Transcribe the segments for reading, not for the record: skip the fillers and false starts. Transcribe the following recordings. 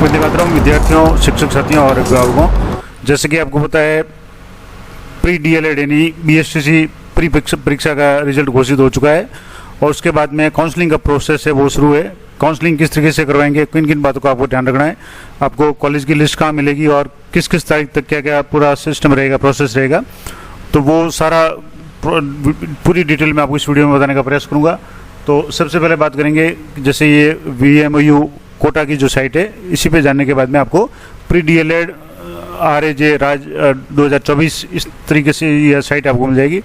कुछ दिखाता रहा हूँ विद्यार्थियों, शिक्षक साथियों और अभिभावकों। जैसे कि आपको पता है प्री डीएलएड यानी बीएसटीसी प्री परीक्षा का रिजल्ट घोषित हो चुका है और उसके बाद में काउंसलिंग का प्रोसेस है वो शुरू है। काउंसलिंग किस तरीके से करवाएंगे, किन किन बातों का आपको ध्यान रखना है, आपको कॉलेज की लिस्ट कहाँ मिलेगी और किस किस तारीख तक क्या क्या पूरा सिस्टम रहेगा, प्रोसेस रहेगा, तो वो सारा पूरी डिटेल में आपको इस वीडियो में बताने का प्रयास करूँगा। तो सबसे पहले बात करेंगे जैसे ये VMOU कोटा की जो साइट है, इसी पे जानने के बाद में आपको प्री डीएलएड RAJ राज 2024 इस तरीके से यह साइट आपको मिल जाएगी।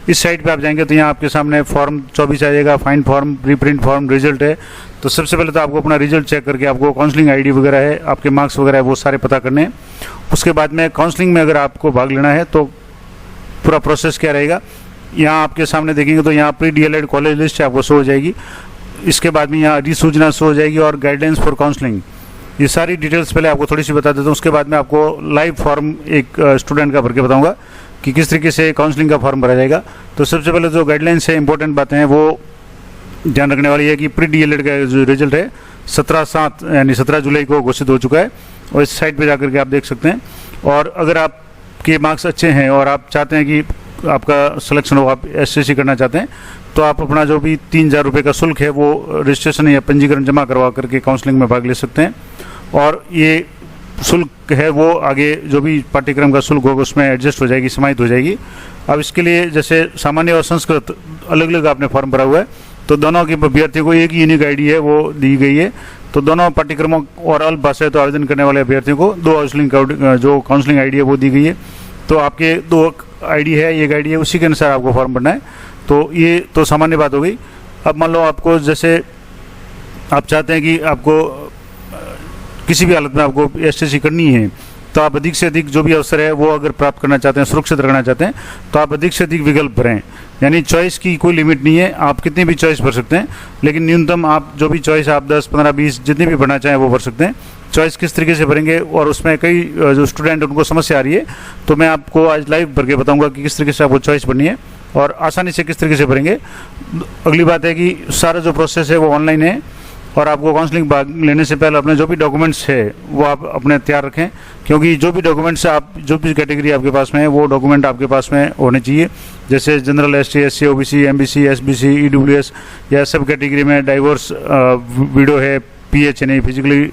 इस साइट पे आप जाएंगे तो यहाँ आपके सामने फॉर्म 24 आ जाएगा, fine form, preprint form, result है। तो सबसे पहले तो आपको अपना रिजल्ट चेक करके आपको काउंसलिंग ID वगैरह है, आपके मार्क्स वगैरह है, वो सारे पता करने हैं। उसके बाद में काउंसलिंग में अगर आपको भाग लेना है तो पूरा प्रोसेस क्या रहेगा, यहाँ आपके सामने देखेंगे तो यहाँ प्री डीएलएड कॉलेज लिस्ट आपको शो हो जाएगी। इसके बाद में यहाँ अधिसूचना शो हो जाएगी और गाइडलाइंस फॉर काउंसलिंग, ये सारी डिटेल्स पहले आपको थोड़ी सी बता देता हूँ। उसके बाद में आपको लाइव फॉर्म एक स्टूडेंट का भर के बताऊँगा कि किस तरीके से काउंसलिंग का फॉर्म भरा जाएगा। तो सबसे पहले जो गाइडलाइंस है, इंपॉर्टेंट बातें हैं वो ध्यान रखने वाली है कि प्री डीएलएड का जो रिजल्ट है 17/7 यानी 17 जुलाई को घोषित हो चुका है और इस साइट पर जाकर के आप देख सकते हैं। और अगर आपके मार्क्स अच्छे हैं और आप चाहते हैं कि आपका सिलेक्शन हो, आप SSC करना चाहते हैं, तो आप अपना जो भी 3,000 रुपये का शुल्क है वो रजिस्ट्रेशन या पंजीकरण जमा करवा करके काउंसलिंग में भाग ले सकते हैं। और ये शुल्क है वो आगे जो भी पाठ्यक्रम का शुल्क होगा उसमें एडजस्ट हो जाएगी, समाहित हो जाएगी। अब इसके लिए जैसे सामान्य और संस्कृत अलग अलग आपने फॉर्म भरा हुआ है, तो दोनों के अभ्यर्थियों को एक यूनिक ID है वो दी गई है। तो दोनों पाठ्यक्रमों और अल्प भाषाएं तो आवेदन करने वाले अभ्यर्थियों को जो काउंसलिंग ID है वो दी गई है। तो आपके 2 ID है, एक ID है, उसी के अनुसार आपको फॉर्म भरना है। तो ये तो सामान्य बात हो गई। अब मान लो आपको जैसे आप चाहते हैं कि आपको किसी भी हालत में आपको SSC करनी है, तो आप अधिक से अधिक जो भी अवसर है वो अगर प्राप्त करना चाहते हैं, सुरक्षित रखना चाहते हैं, तो आप अधिक से अधिक विकल्प भरें। यानी चॉइस की कोई लिमिट नहीं है, आप कितनी भी चॉइस भर सकते हैं, लेकिन न्यूनतम आप जो भी चॉइस आप 10, 15, 20 जितनी भी भरना चाहें वो भर सकते हैं। चॉइस किस तरीके से भरेंगे और उसमें कई जो स्टूडेंट उनको समस्या आ रही है, तो मैं आपको आज लाइव भर के बताऊंगा कि किस तरीके से आपको चॉइस भरनी है और आसानी से किस तरीके से भरेंगे। अगली बात है कि सारा जो प्रोसेस है वो ऑनलाइन है और आपको काउंसलिंग भाग लेने से पहले अपने जो भी डॉक्यूमेंट्स है वो आप अपने तैयार रखें, क्योंकि जो भी डॉक्यूमेंट्स आप जो भी कैटेगरी आपके पास में है वो डॉक्यूमेंट आपके पास में होने चाहिए। जैसे general, ST, SC, OBC, MBC, SBC, EWS या सब कैटेगरी में डाइवर्स वीडियो है, PH यानी फिजिकली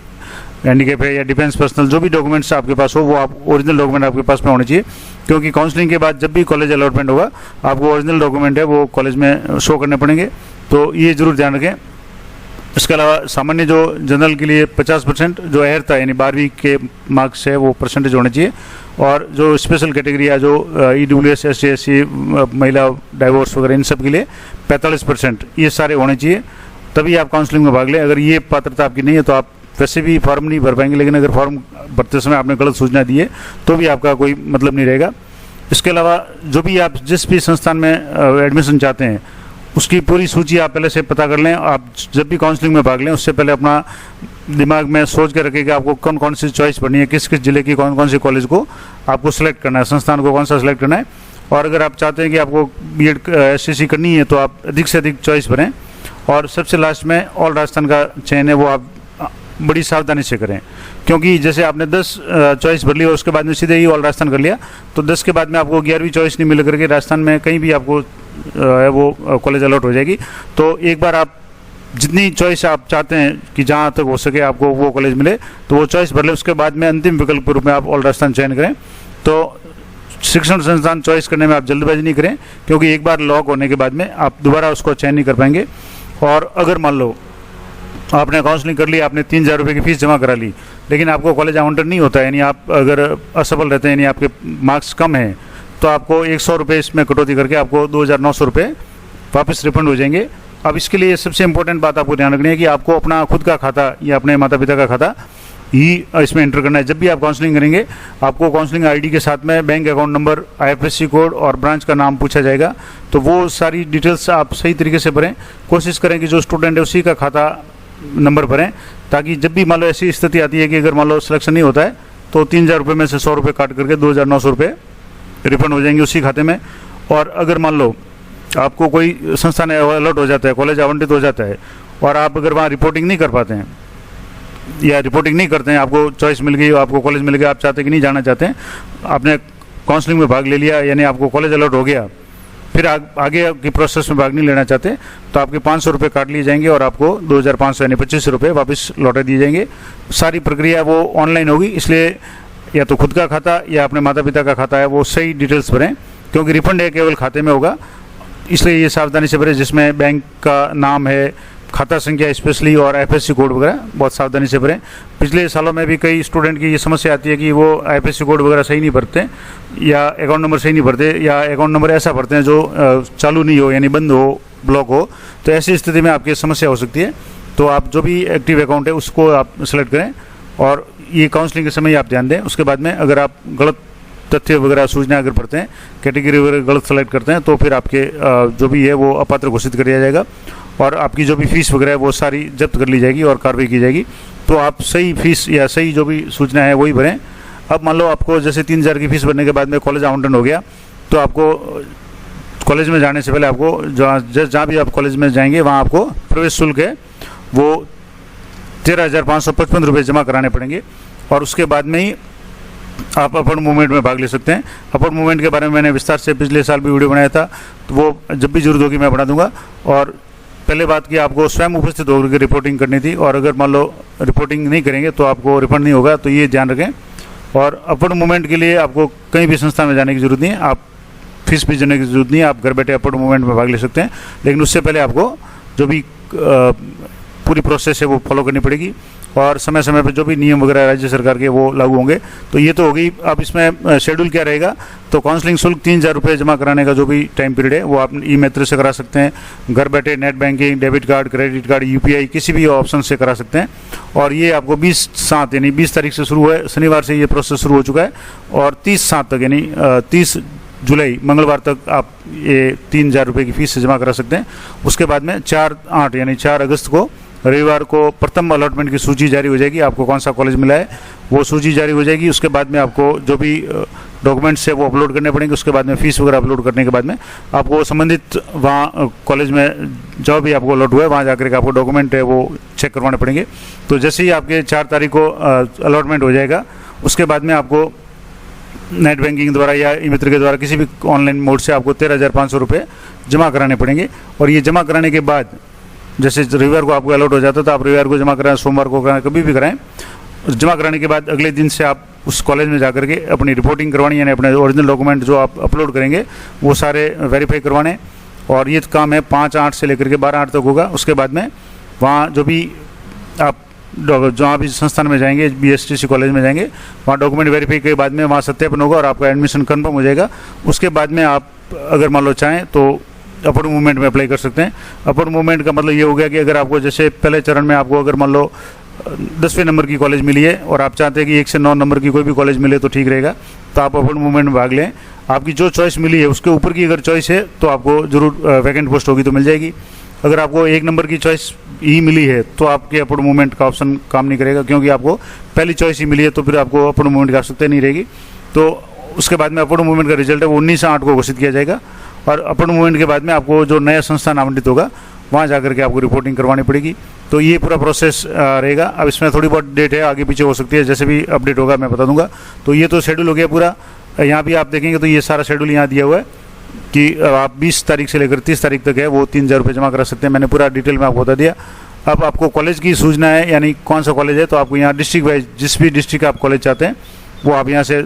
हैंडीकैप है या डिफेंस पर्सनल, जो भी डॉक्यूमेंट्स आपके पास हो वो आप ओरिजिनल डॉक्यूमेंट आपके पास में होने चाहिए, क्योंकि काउंसलिंग के बाद जब भी कॉलेज अलॉटमेंट होगा आपको ओरिजिनल डॉक्यूमेंट है वो कॉलेज में शो करने पड़ेंगे। तो ये जरूर ध्यान रखें। इसके अलावा सामान्य जो जनरल के लिए 50% जो एयर था यानी 12वीं के मार्क्स है वो परसेंटेज होने चाहिए, और जो स्पेशल कैटेगरी है जो EWS, ST, SC, महिला, डाइवोर्स वगैरह इन सब के लिए 45% ये सारे होने चाहिए, तभी आप काउंसलिंग में भाग लें। अगर ये पात्रता आपकी नहीं है तो आप वैसे भी फॉर्म नहीं भर पाएंगे, लेकिन अगर फॉर्म भरते समय आपने गलत सूचना दी है तो भी आपका कोई मतलब नहीं रहेगा। इसके अलावा जो भी आप जिस भी संस्थान में एडमिशन चाहते हैं उसकी पूरी सूची आप पहले से पता कर लें। आप जब भी काउंसलिंग में भाग लें उससे पहले अपना दिमाग में सोच के रखें कि आपको कौन कौन सी चॉइस भरनी है, किस किस जिले की कौन कौन सी कॉलेज को आपको सिलेक्ट करना है, संस्थान को कौन सा सिलेक्ट करना है। और अगर आप चाहते हैं कि आपको BEd SSC करनी है तो आप अधिक से अधिक चॉइस भरें। और सबसे लास्ट में ऑल राजस्थान का चयन है वो आप बड़ी सावधानी से करें, क्योंकि जैसे आपने 10 चॉइस भर ली और उसके बाद में सीधे ही ऑल राजस्थान कर लिया तो 10 के बाद में आपको 11वीं चॉइस नहीं मिल करके राजस्थान में कहीं भी आपको वो कॉलेज अलॉट हो जाएगी। तो एक बार आप जितनी चॉइस आप चाहते हैं कि जहाँ तक हो सके आपको वो कॉलेज मिले तो वो चॉइस भर ले, उसके बाद में अंतिम विकल्प के रूप में आप ऑल राजस्थान चयन करें। तो शिक्षण संस्थान चॉइस करने में आप जल्दबाजी नहीं करें, क्योंकि एक बार लॉक होने के बाद में आप दोबारा उसको चयन नहीं कर पाएंगे। और अगर मान लो आपने काउंसलिंग कर ली, आपने 3,000 रुपये की फीस जमा करा ली, लेकिन आपको कॉलेज आवंटन नहीं होता है, यानी आप अगर असफल रहते हैं यानी आपके मार्क्स कम हैं, तो आपको 100 रुपये इसमें कटौती करके आपको 2,900 रुपये वापस रिफंड हो जाएंगे। अब इसके लिए सबसे इंपॉर्टेंट बात आपको ध्यान रखनी है कि आपको अपना खुद का खाता या अपने माता पिता का खाता ही इसमें एंटर करना है। जब भी आप काउंसलिंग करेंगे आपको काउंसलिंग ID के साथ में bank account number, IFSC code और ब्रांच का नाम पूछा जाएगा। तो वो सारी डिटेल्स आप सही तरीके से भरें। कोशिश करें कि जो स्टूडेंट है उसी का खाता नंबर भरें, ताकि जब भी मान लो ऐसी स्थिति आती है कि अगर मान लो सिलेक्शन नहीं होता है तो 3,000 रुपये में से 100 रुपये काट करके 2,900 रुपये रिफंड हो जाएंगे उसी खाते में। और अगर मान लो आपको कोई संस्थान अलॉट हो जाता है, कॉलेज आवंटित हो जाता है और आप अगर वहाँ रिपोर्टिंग नहीं कर पाते हैं या रिपोर्टिंग नहीं करते हैं, आपको चॉइस मिल गई, आपको कॉलेज मिल गया, आप चाहते कि नहीं जाना चाहते हैं, आपने काउंसलिंग में भाग ले लिया यानी आपको कॉलेज अलॉट हो गया, फिर आगे की प्रोसेस में भाग नहीं लेना चाहते तो आपके 500 रुपये काट लिए जाएंगे और आपको 2500 यानी 2500 रुपये वापस लौटा दिए जाएंगे। सारी प्रक्रिया वो ऑनलाइन होगी, इसलिए या तो खुद का खाता या अपने माता पिता का खाता है वो सही डिटेल्स भरें, क्योंकि रिफंड है केवल खाते में होगा, इसलिए ये सावधानी से भरें, जिसमें बैंक का नाम है, खाता संख्या स्पेशली और एफएससी कोड वगैरह बहुत सावधानी से भरें। पिछले सालों में भी कई स्टूडेंट की ये समस्या आती है कि वो एफएससी कोड वगैरह सही नहीं भरते या अकाउंट नंबर सही नहीं भरते या अकाउंट नंबर ऐसा भरते हैं जो चालू नहीं हो यानी बंद हो, ब्लॉक हो, तो ऐसी स्थिति में आपकी समस्या हो सकती है। तो आप जो भी एक्टिव अकाउंट है उसको आप सेलेक्ट करें और ये काउंसलिंग के समय आप ध्यान दें। उसके बाद में अगर आप गलत तथ्य वगैरह सूचना अगर भरते हैं, कैटेगरी वगैरह गलत सेलेक्ट करते हैं, तो फिर आपके जो भी है वो अपात्र घोषित कर दिया जाएगा और आपकी जो भी फीस वगैरह है वो सारी जब्त कर ली जाएगी और कार्रवाई की जाएगी। तो आप सही फीस या सही जो भी सूचना है वही भरें। अब मान लो आपको जैसे 3000 की फीस भरने के बाद में कॉलेज आवंटन हो गया, तो आपको कॉलेज में जाने से पहले आपको जहाँ भी आप कॉलेज में जाएंगे वहाँ आपको प्रवेश शुल्क है वो 13,555 रुपये जमा कराने पड़ेंगे और उसके बाद में ही आप अपर मूवमेंट में भाग ले सकते हैं। अपर मूवमेंट के बारे में मैंने विस्तार से पिछले साल भी वीडियो बनाया था, तो वो जब भी जरूरत होगी मैं बना दूंगा। और पहले बात की आपको स्वयं उपस्थित होकर रिपोर्टिंग करनी थी और अगर मान लो रिपोर्टिंग नहीं करेंगे तो आपको रिफंड नहीं होगा, तो ये ध्यान रखें। और अपर मूवमेंट के लिए आपको कहीं भी संस्था में जाने की जरूरत नहीं है, आप फीस भी देने की जरूरत नहीं है, आप घर बैठे अपर मूवमेंट में भाग ले सकते हैं। लेकिन उससे पहले आपको जो भी पूरी प्रोसेस है वो फॉलो करनी पड़ेगी और समय समय पर जो भी नियम वगैरह राज्य सरकार के वो लागू होंगे। तो ये तो होगी। अब इसमें शेड्यूल क्या रहेगा, तो काउंसलिंग शुल्क 3000 रुपये जमा कराने का जो भी टाइम पीरियड है वो आप ई-मित्र से करा सकते हैं, घर बैठे net banking, debit card, credit card, UPI किसी भी ऑप्शन से करा सकते हैं। और ये आपको 20/7 यानी 20 तारीख से शुरू है, शनिवार से ये प्रोसेस शुरू हो चुका है और 30/7 तक यानी 30 जुलाई मंगलवार तक आप ये 3000 रुपये की फीस जमा करा सकते हैं। उसके बाद में 4/8 यानी 4 अगस्त को रविवार को प्रथम अलॉटमेंट की सूची जारी हो जाएगी, आपको कौन सा कॉलेज मिला है वो सूची जारी हो जाएगी। उसके बाद में आपको जो भी डॉक्यूमेंट्स है वो अपलोड करने पड़ेंगे। उसके बाद में फीस वगैरह अपलोड करने के बाद में आपको संबंधित वहाँ कॉलेज में जो भी आपको अलॉट हुआ है वहाँ जाकर के आपको डॉक्यूमेंट है वो चेक करवाने पड़ेंगे। तो जैसे ही आपके 4 तारीख को अलॉटमेंट हो जाएगा, उसके बाद में आपको नेट बैंकिंग द्वारा या ई-मित्र के द्वारा किसी भी ऑनलाइन मोड से आपको 13,500 रुपये जमा कराने पड़ेंगे। और ये जमा कराने के बाद जैसे रविवार को आपको अलॉट हो जाता था, आप रविवार को जमा कराएं, सोमवार को कराएं, कभी भी कराएं। जमा कराने के बाद अगले दिन से आप उस कॉलेज में जाकर के अपनी रिपोर्टिंग करवानी, यानी अपने ओरिजिनल डॉक्यूमेंट जो आप अपलोड करेंगे वो सारे वेरीफाई करवाने। और ये काम है 5/8 से लेकर के 12/8 तक होगा। उसके बाद में वहाँ जो भी आप जहाँ भी संस्थान में जाएंगे, BSTC कॉलेज में जाएंगे, वहाँ डॉक्यूमेंट वेरीफाई के बाद में वहाँ सत्यापन होगा और आपका एडमिशन कन्फर्म हो जाएगा। उसके बाद में आप अगर मान लो चाहें तो अपर मूवमेंट में अप्लाई कर सकते हैं। अपर मूवमेंट का मतलब ये हो गया कि अगर आपको जैसे पहले चरण में आपको अगर मान लो 10वें नंबर की कॉलेज मिली है और आप चाहते हैं कि 1 से 9 नंबर की कोई भी कॉलेज मिले तो ठीक रहेगा, तो आप अपर मूवमेंट में भाग लें। आपकी जो चॉइस मिली है उसके ऊपर की अगर चॉइस है तो आपको जरूर वैकेंट पोस्ट होगी तो मिल जाएगी। अगर आपको 1 नंबर की चॉइस ही मिली है तो आपके अपर मूवमेंट का ऑप्शन काम नहीं करेगा, क्योंकि आपको पहली चॉइस ही मिली है, तो फिर आपको अपर मूवमेंट की आवश्यकता नहीं रहेगी। तो उसके बाद में अपर मूवमेंट का रिजल्ट है वो 19/8 को घोषित किया जाएगा और अपर मूवमेंट के बाद में आपको जो नया संस्थान आवंटित होगा वहाँ जाकर के आपको रिपोर्टिंग करवानी पड़ेगी। तो ये पूरा प्रोसेस रहेगा। अब इसमें थोड़ी बहुत डेट है, आगे पीछे हो सकती है, जैसे भी अपडेट होगा मैं बता दूंगा। तो ये तो शेड्यूल हो गया पूरा। यहाँ भी आप देखेंगे तो ये सारा शेड्यूल यहाँ दिया हुआ है कि आप 20 तारीख से लेकर 30 तारीख तक है वो 3000 रुपये जमा करा सकते हैं। मैंने पूरा डिटेल में आपको बता दिया। अब आपको कॉलेज की सूचना है, यानी कौन सा कॉलेज है, तो आपको यहाँ डिस्ट्रिक्ट वाइज जिस भी डिस्ट्रिक्ट आप कॉलेज चाहते हैं वो आप यहाँ से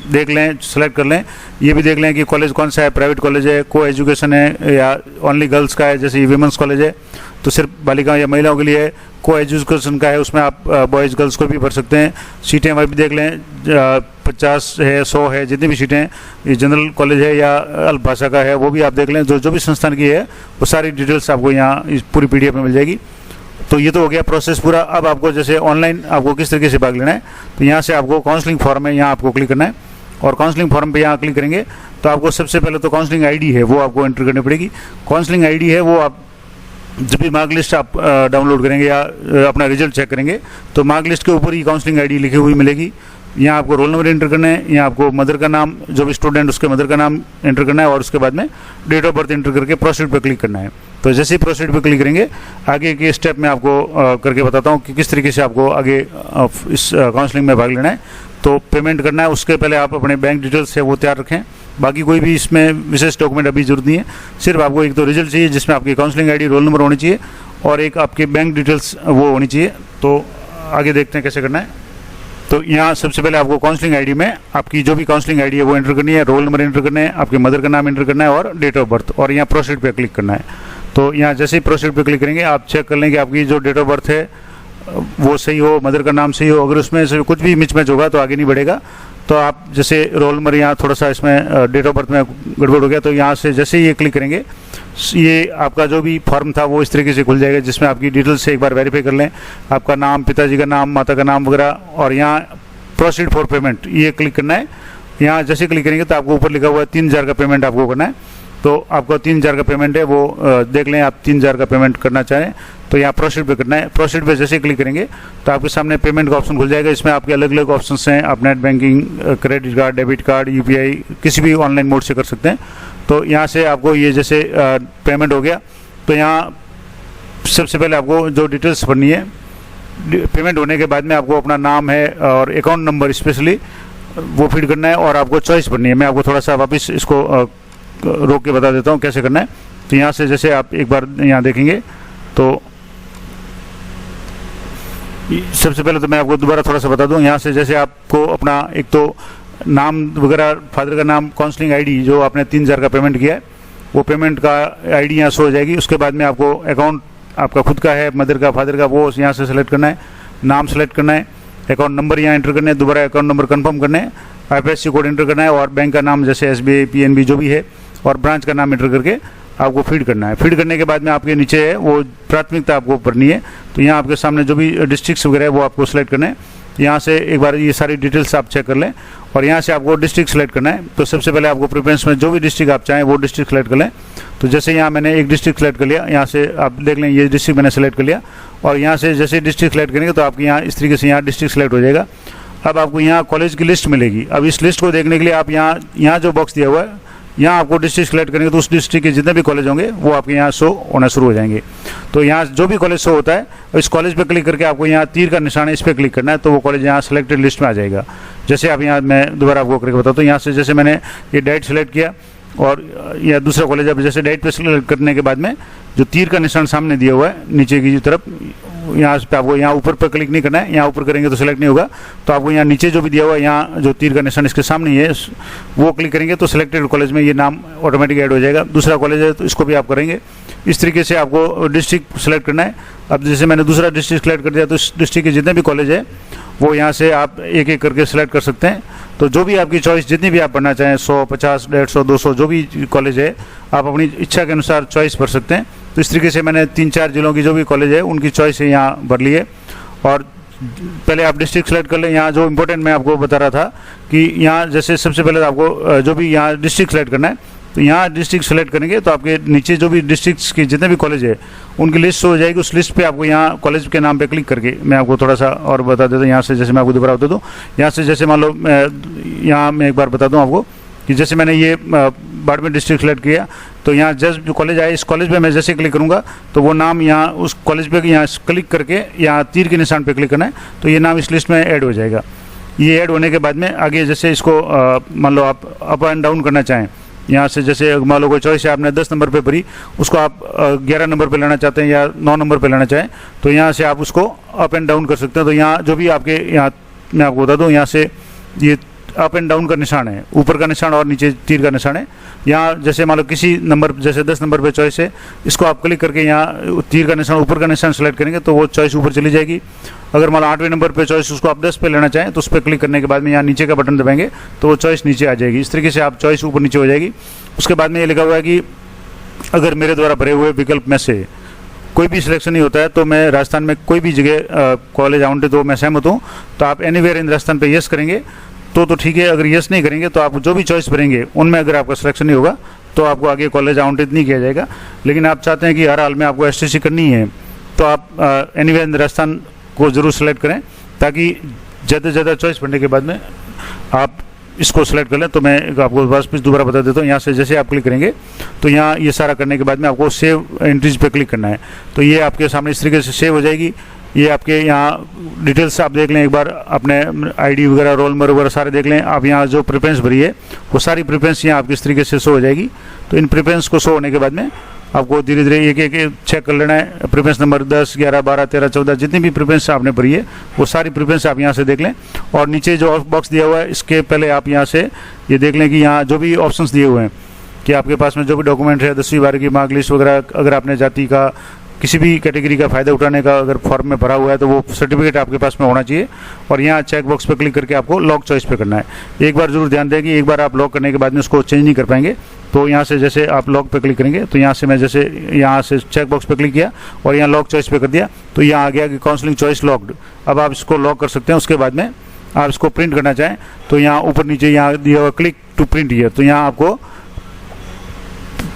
देख लें, सेलेक्ट कर लें। ये भी देख लें कि कॉलेज कौन सा है, प्राइवेट कॉलेज है, को एजुकेशन है या ओनली गर्ल्स का है, जैसे विमेंस कॉलेज है तो सिर्फ बालिकाओं या महिलाओं के लिए है, को एजुकेशन का है उसमें आप बॉयज़ गर्ल्स को भी भर सकते हैं। सीटें वह भी देख लें, 50 है, 100 है, जितनी भी सीटें, ये जनरल कॉलेज है या अल्प भाषा का है वो भी आप देख लें। जो भी संस्थान की है वो सारी डिटेल्स आपको यहाँ इस पूरी PDF में मिल जाएगी। तो ये तो हो गया प्रोसेस पूरा। अब आपको जैसे ऑनलाइन आपको किस तरीके से भाग लेना है, तो यहाँ से आपको काउंसलिंग फॉर्म है, यहाँ आपको क्लिक करना है और काउंसलिंग फॉर्म पे यहाँ क्लिक करेंगे तो आपको सबसे पहले तो काउंसलिंग ID है वो आपको एंटर करनी पड़ेगी। काउंसलिंग ID है वो आप जब भी मार्क लिस्ट आप डाउनलोड करेंगे या अपना रिजल्ट चेक करेंगे तो मार्क लिस्ट के ऊपर ही काउंसलिंग ID लिखी हुई मिलेगी। यहाँ आपको रोल नंबर एंटर करना है, यहाँ आपको मदर का नाम, जो भी स्टूडेंट उसके मदर का नाम एंटर करना है, और उसके बाद में डेट ऑफ बर्थ एंटर करके प्रोसीड पर क्लिक करना है। तो जैसे ही प्रोसीड पर क्लिक करेंगे, आगे के स्टेप में आपको करके बताता हूँ कि किस तरीके से आपको आगे इस काउंसलिंग में भाग लेना है। तो पेमेंट करना है, उसके पहले आप अपने बैंक डिटेल्स है वो तैयार रखें। बाकी कोई भी इसमें विशेष डॉक्यूमेंट अभी जरूरत नहीं है, सिर्फ आपको एक तो रिजल्ट चाहिए जिसमें आपकी काउंसलिंग आईडी, रोल नंबर होनी चाहिए, और एक आपके बैंक डिटेल्स वो होनी चाहिए। तो आगे देखते हैं कैसे करना है। तो यहाँ सबसे पहले आपको काउंसलिंग आईडी में आपकी जो भी काउंसलिंग आईडी है वो एंटर करनी है, रोल नंबर एंटर करना है, आपके मदर का नाम एंटर करना है और डेट ऑफ बर्थ, और यहाँ प्रोसीड पे क्लिक करना है। तो यहाँ जैसे ही प्रोसीड पे क्लिक करेंगे, आप चेक कर लें कि आपकी जो डेट ऑफ बर्थ है वो सही हो, मदर का नाम सही हो। अगर उसमें से कुछ भी मिसमैच होगा तो आगे नहीं बढ़ेगा। तो आप जैसे रोल नंबर यहाँ थोड़ा सा इसमें डेट ऑफ बर्थ में गड़बड़ हो गया, तो यहाँ से जैसे ही ये क्लिक करेंगे, ये आपका जो भी फॉर्म था वो इस तरीके से खुल जाएगा, जिसमें आपकी डिटेल्स से एक बार वेरीफाई कर लें, आपका नाम, पिताजी का नाम, माता का नाम वगैरह, और यहाँ प्रोसीड फॉर पेमेंट ये क्लिक करना है। यहाँ जैसे क्लिक करेंगे तो आपको ऊपर लिखा हुआ है 3000 का पेमेंट आपको करना है। तो आपको 3000 का पेमेंट है वो देख लें, आप 3000 का पेमेंट करना चाहें तो यहाँ प्रोसीड पे करना है। प्रोसीड पे जैसे क्लिक करेंगे तो आपके सामने पेमेंट का ऑप्शन खुल जाएगा। इसमें आपके अलग अलग ऑप्शन हैं, आप net banking, credit card, debit card, UPI, किसी भी ऑनलाइन मोड से कर सकते हैं। तो यहाँ से आपको ये जैसे पेमेंट हो गया, तो यहाँ सबसे पहले आपको जो डिटेल्स भरनी है, पेमेंट होने के बाद में आपको अपना नाम है और अकाउंट नंबर स्पेशली वो फीड करना है, और आपको चॉइस भरनी है। मैं आपको थोड़ा सा वापस इसको रोक के बता देता हूँ कैसे करना है। तो यहाँ से जैसे आप एक बार यहाँ देखेंगे तो सबसे पहले तो मैं आपको दोबारा थोड़ा सा बता दूं, यहाँ से जैसे आपको अपना एक तो नाम वगैरह, फादर का नाम, काउंसलिंग आईडी जो आपने 3000 का पेमेंट किया है वो पेमेंट का आईडी यहाँ शो हो जाएगी। उसके बाद में आपको अकाउंट आपका खुद का है, मदर का, फादर का, वो यहाँ से सेलेक्ट करना है, नाम सेलेक्ट करना है, अकाउंट नंबर यहाँ एंटर करना है, दोबारा अकाउंट नंबर कंफर्म करना है, IFSC कोड एंटर करना है, और बैंक का नाम जैसे SBI, PNB जो भी है, और ब्रांच का नाम एंटर करके आपको फीड करना है। फीड करने के बाद में आपके नीचे है वो प्राथमिकता आपको भरनी है। तो यहाँ आपके सामने जो भी डिस्ट्रिक्ट्स वगैरह है वो आपको सेलेक्ट करना है। यहाँ से एक बार ये सारी डिटेल्स आप चेक कर लें, और यहाँ से आपको डिस्ट्रिक्ट सेलेक्ट करना है। तो सबसे पहले आपको प्रेफरेंस में जो भी डिस्ट्रिक्ट आप चाहें वो डिस्ट्रिक्ट सेलेक्ट कर लें। तो जैसे यहाँ मैंने एक डिस्ट्रिक्ट सेलेक्ट कर लिया, यहाँ से आप देख लें ये डिस्ट्रिक्ट मैंने सेलेक्ट कर लिया, और यहाँ से जैसे डिस्ट्रिक्ट सेलेक्ट करेंगे तो आपके यहाँ इस तरीके से यहाँ डिस्ट्रिक्ट सेलेक्ट हो जाएगा। अब आपको यहाँ कॉलेज की लिस्ट मिलेगी। अब इस लिस्ट को देखने के लिए आप यहाँ जो बॉक्स दिया हुआ है यहाँ आपको डिस्ट्रिक्ट सेलेक्ट करेंगे तो उस डिस्ट्रिक्ट के जितने भी कॉलेज होंगे वो आपके यहाँ शो होना शुरू हो जाएंगे। तो यहाँ जो भी कॉलेज शो होता है इस कॉलेज पे क्लिक करके आपको यहाँ तीर का निशान है, इस पर क्लिक करना है, तो वो कॉलेज यहाँ सेलेक्टेड लिस्ट में आ जाएगा। जैसे आप यहाँ मैं दोबारा आपको करके बताता हूँ, यहाँ से जैसे मैंने ये डाइट सेलेक्ट किया और या दूसरा कॉलेज, अब जैसे डाइट पे सेलेक्ट करने के बाद में जो तीर का निशान सामने दिया हुआ है नीचे की तरफ, यहाँ पे आपको यहाँ ऊपर पर क्लिक नहीं करना है, यहाँ ऊपर करेंगे तो सेलेक्ट नहीं होगा। तो आपको यहाँ नीचे जो भी दिया हुआ है, यहाँ जो तीर का निशान इसके सामने ही है वो क्लिक करेंगे तो सिलेक्टेड कॉलेज में ये नाम ऑटोमेटिक ऐड हो जाएगा। दूसरा कॉलेज है तो इसको भी आप करेंगे। इस तरीके से आपको डिस्ट्रिक्ट सेलेक्ट करना है। अब जैसे मैंने दूसरा डिस्ट्रिक्ट सेलेक्ट कर दिया तो इस डिस्ट्रिक्ट के जितने भी कॉलेज है वो यहाँ से आप एक एक करके सिलेक्ट कर सकते हैं। तो जो भी आपकी चॉइस, जितनी भी आप पढ़ना चाहें, 100, 50, 150, 200 जो भी कॉलेज है आप अपनी इच्छा के अनुसार चॉइस भर सकते हैं। तो इस तरीके से मैंने 3-4 जिलों की जो भी कॉलेज है उनकी चॉइस है यहाँ भर ली है। और पहले आप डिस्ट्रिक्ट सेलेक्ट कर लें। यहाँ जो इम्पोर्टेंट मैं आपको बता रहा था कि यहाँ जैसे सबसे पहले आपको जो भी यहाँ डिस्ट्रिक्ट सेलेक्ट करना है, तो यहाँ डिस्ट्रिक्ट सेलेक्ट करेंगे तो आपके नीचे जो भी डिस्ट्रिक्ट्स के जितने भी कॉलेज है उनकी लिस्ट हो जाएगी। उस लिस्ट पे आपको यहाँ कॉलेज के नाम पे क्लिक करके मैं आपको थोड़ा सा और बता देता हूँ। यहाँ से जैसे मैं आपको दोबारा बता दूँ, यहाँ से जैसे मान लो यहाँ मैं एक बार बता दूँ आपको कि जैसे मैंने ये बाड़मेर डिस्ट्रिक्ट सेलेक्ट किया तो यहाँ जस्ट जो कॉलेज आया इस कॉलेज पे मैं जैसे क्लिक करूँगा तो वो नाम यहाँ उस कॉलेज पे यहाँ क्लिक करके यहाँ तीर के निशान पे क्लिक करना है तो ये नाम इस लिस्ट में ऐड हो जाएगा। ये ऐड होने के बाद में आगे जैसे इसको मान लो आप अप एंड डाउन करना चाहें, यहाँ से जैसे मान लो कोई चॉइस है आपने 10 नंबर पे भरी, उसको आप 11 नंबर पे लेना चाहते हैं या 9 नंबर पे लेना चाहें तो यहाँ से आप उसको अप एंड डाउन कर सकते हैं। तो यहाँ जो भी आपके यहाँ मैं आपको बता दूँ, यहाँ से ये अप एंड डाउन का निशान है, ऊपर का निशान और नीचे तीर का निशान है। यहाँ जैसे मान लो किसी नंबर जैसे 10 नंबर पे चॉइस है, इसको आप क्लिक करके यहाँ तीर का निशान ऊपर का निशान सेलेक्ट करेंगे तो वो चॉइस ऊपर चली जाएगी। अगर मान लो 8वें नंबर पे चॉइस उसको आप 10 पे लेना चाहें तो उस पर क्लिक करने के बाद में यहाँ नीचे का बटन दबाएंगे तो वो चॉइस नीचे आ जाएगी। इस तरीके से आप चॉइस ऊपर नीचे हो जाएगी। उसके बाद में ये लिखा हुआ है कि अगर मेरे द्वारा भरे हुए विकल्प में से कोई भी सिलेक्शन नहीं होता है तो मैं राजस्थान में कोई भी जगह कॉलेज आवंटित हो मैं सहमत हूँ। तो आप एनीवेयर इन राजस्थान पे यस करेंगे तो ठीक है। अगर यस नहीं करेंगे तो आप जो भी चॉइस भरेंगे उनमें अगर आपका सिलेक्शन नहीं होगा तो आपको आगे कॉलेज आवंटित नहीं किया जाएगा। लेकिन आप चाहते हैं कि हर हाल में आपको एसटीसी करनी है तो आप एनीवेयर इन राजस्थान को जरूर सेलेक्ट करें ताकि ज़्यादा से ज़्यादा चॉइस पढ़ने के बाद में आप इसको सेलेक्ट कर लें। तो मैं आपको वापस दोबारा बता देता हूँ। यहाँ से जैसे आप क्लिक करेंगे तो यहाँ ये सारा करने के बाद में आपको सेव एंट्रीज पे क्लिक करना है। तो ये आपके सामने इस तरीके से सेव हो जाएगी। ये आपके यहाँ डिटेल्स आप देख लें एक बार, अपने आईडी वगैरह, रोल नंबर वगैरह सारे देख लें। आप यहाँ जो प्रेफरेंस भरी है वो सारी प्रेफरेंस यहाँ आपकी इस तरीके से शो हो जाएगी। तो इन प्रेफरेंस को शो होने के बाद में आपको धीरे धीरे एक एक चेक कर लेना है। प्रेफरेंस नंबर 10, 11, 12, 13, 14 जितनी भी प्रेफरेंस आपने भरी है वो सारी प्रेफरेंस आप यहाँ से देख लें। और नीचे जो बॉक्स दिया हुआ है इसके पहले आप यहाँ से ये देख लें कि यहाँ जो भी ऑप्शंस दिए हुए हैं कि आपके पास में जो भी डॉक्यूमेंट है, 10वीं 12वीं की मार्कलिस्ट वगैरह, अगर आपने जाति का किसी भी कैटेगरी का फ़ायदा उठाने का अगर फॉर्म में भरा हुआ है तो वो सर्टिफिकेट आपके पास में होना चाहिए। और यहाँ चेक बॉक्स पे क्लिक करके आपको लॉक चॉइस पे करना है। एक बार जरूर ध्यान दें कि एक बार आप लॉक करने के बाद में उसको चेंज नहीं कर पाएंगे। तो यहाँ से जैसे आप लॉक पे क्लिक करेंगे तो यहाँ से मैं जैसे यहाँ से चेक बॉक्स पे क्लिक किया और यहाँ लॉक चॉइस पे कर दिया तो यहाँ आ गया कि काउंसलिंग चॉइस लॉक्ड। अब आप इसको लॉक कर सकते हैं। उसके बाद में आप इसको प्रिंट करना चाहें तो यहाँ ऊपर नीचे यहाँ दिया हुआ क्लिक टू प्रिंट हियर, तो यहाँ आपको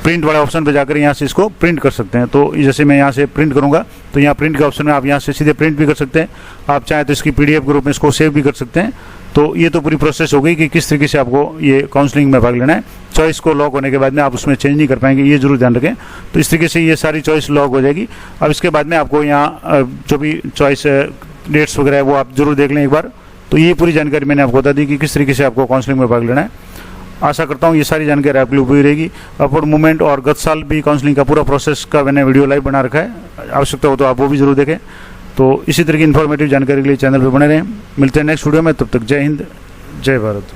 प्रिंट वाले ऑप्शन पे जाकर यहाँ से इसको प्रिंट कर सकते हैं। तो जैसे मैं यहाँ से प्रिंट करूँगा तो यहाँ प्रिंट के ऑप्शन में आप यहाँ से सीधे प्रिंट भी कर सकते हैं। आप चाहें तो इसकी PDF के रूप में इसको सेव भी कर सकते हैं। तो ये तो पूरी प्रोसेस हो गई कि किस तरीके से आपको ये काउंसलिंग में भाग लेना है। चॉइस को लॉक होने के बाद में आप उसमें चेंज नहीं कर पाएंगे, ये जरूर ध्यान रखें। तो इस तरीके से ये सारी चॉइस लॉक हो जाएगी। अब इसके बाद में आपको यहाँ जो भी चॉइस डेट्स वगैरह है वो आप जरूर देख लें एक बार। तो ये पूरी जानकारी मैंने आपको बता दी कि किस तरीके से आपको काउंसलिंग में भाग लेना है। आशा करता हूँ ये सारी जानकारी आपके लिए उपयोगी रहेगी। अपवर्ड मूवमेंट और गत साल भी काउंसलिंग का पूरा प्रोसेस का मैंने वीडियो लाइव बना रखा है, आवश्यकता हो तो आप वो भी जरूर देखें। तो इसी तरह की इन्फॉर्मेटिव जानकारी के लिए चैनल पर बने रहें। मिलते हैं नेक्स्ट वीडियो में, तब तक जय हिंद, जय भारत।